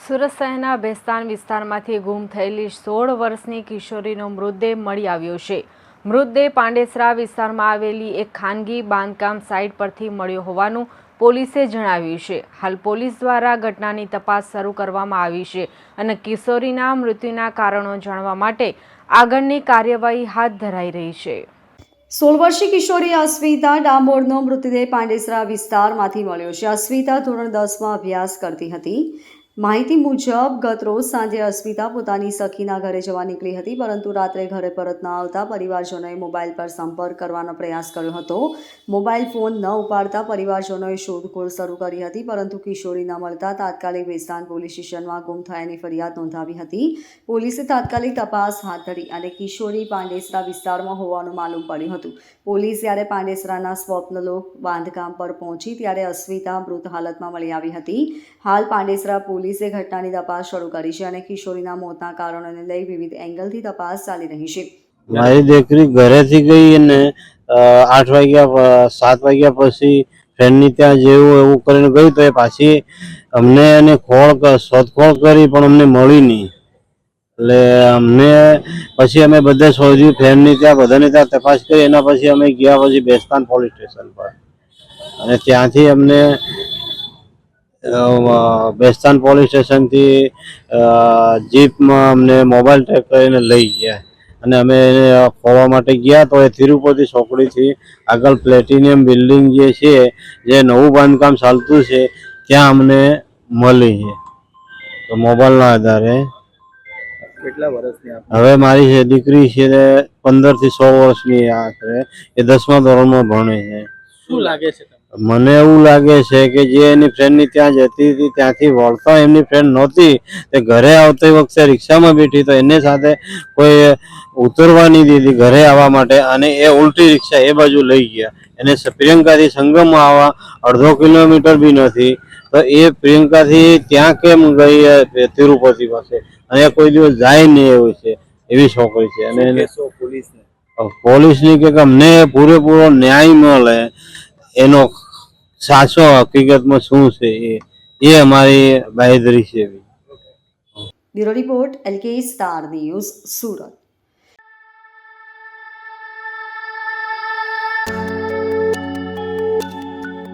સુરત શહેરના બેસ્તાન વિસ્તારમાંથી ગુમ થયેલી 16 વર્ષની કિશોરીનો મૃતદેહ મળી આવ્યો છે। મૃતદેહ પાંડેસરા વિસ્તારમાં આવેલી એક ખાનગી બાંધકામ સાઇટ પરથી મળ્યો હોવાનું પોલીસે જણાવ્યું છે। હાલ પોલીસ દ્વારા ઘટનાની તપાસ શરૂ કરવામાં આવી છે અને કિશોરીના મૃત્યુના કારણો જાણવા માટે આગળની કાર્યવાહી હાથ ધરાઈ રહી છે। 16 વર્ષીય કિશોરી અસ્મિતા ડામોરનો મૃતદેહ પાંડેસરા વિસ્તારમાંથી મળ્યો છે। અસ્મિતા ધોરણ 10માં અભ્યાસ કરતી હતી। માહિતી મુજબ ગત રોજ સાંજે અસ્મિતા પોતાની સખીના ઘરે જવા નીકળી હતી, પરંતુ રાત્રે ઘરે પરત ન આવતા પરિવારજનોએ મોબાઈલ પર સંપર્ક કરવાનો પ્રયાસ કર્યો હતો। મોબાઈલ ફોન ન ઉપાડતા પરિવારજનોએ શોધખોળ શરૂ કરી હતી, પરંતુ કિશોરી ન મળતા તાત્કાલિક બેસ્તાન પોલીસ સ્ટેશનમાં ગુમ થયાની ફરિયાદ નોંધાવી હતી। પોલીસે તાત્કાલિક તપાસ હાથ ધરી અને કિશોરી પાંડેસરા વિસ્તારમાં હોવાનું માલુમ પડ્યું હતું। પોલીસ જ્યારે પાંડેસરાના સ્વપ્નલોક બાંધકામ પર પહોંચી ત્યારે અસ્મિતા મૃત હાલતમાં મળી આવી હતી। હાલ પાંડેસરા પોલીસે ઘટનાની તપાસ શરૂ કરી છે અને કિશોરીના મોતના કારણોને લઈ વિવિધ એંગલથી તપાસ ચાલી રહી છે। મારી દીકરી ઘરેથી ગઈ અને 8 વાગ્યા 7 વાગ્યા પછી ફ્રેન્ડની ત્યાં જેવું એવું કરીને ગઈ, તો એ પાછી અમને એને શોધખોળ કરી પણ અમને મળી નહીં। એટલે અમને પછી અમે બધે શોધ્યું, ફ્રેન્ડની ત્યાં બધાની ત્યાં તપાસ કરી। એના પછી અમે ગયા પછી બેસ્તાન પોલીસ સ્ટેશન પર, અને ત્યાંથી અમને બેસ્તાન પોલીસ સ્ટેશનથી જીપમાં અમને મોબાઈલ ટ્રેક કરીને લઈ ગયા અને અમે એને ખોલવા માટે ગયા તો એ તિરુપતિ ચોકડીથી આગળ પ્લેટિનિયમ બિલ્ડિંગ જે છે, જે નવું બાંધકામ ચાલતું છે, ત્યાં અમને મળી છે। તો મોબાઈલના આધારે કેટલા વર્ષની હવે મારી દીકરી છે 15 થી 16 વર્ષની આશરે, એ 10મા ધોરણમાં ભણે છે। શું લાગે છે? મને એવું લાગે છે કે જે એની ફ્રેન્ડની ત્યાં જતી હતી ત્યાંથી વળતા એમની ફ્રેન્ડ નહોતી, તે ઘરે આવતી વખતે રિક્ષામાં બેઠી તો એની સાથે કોઈ ઉતરવા નહીં દીધી ઘરે આવવા માટે, અને એ ઉલટી રિક્ષા એ બાજુ લઈ ગયા। એને પ્રિયંકાથી સંગમમાં આવવા 1/2 કિલોમીટર બી નથી, તો એ પ્રિયંકાથી ત્યાં કેમ ગઈ તિરુપતિ પાસે, અને કોઈ દિવસ જાય નહીં એવું છે, એવી છોકરી છે। અને પોલીસની કે અમને પૂરેપૂરો ન્યાય મળે, એનો સાચો હકીકતમાં શું છે એ અમારી બાંહેધરી છે। Bureau report LK star news, Surat.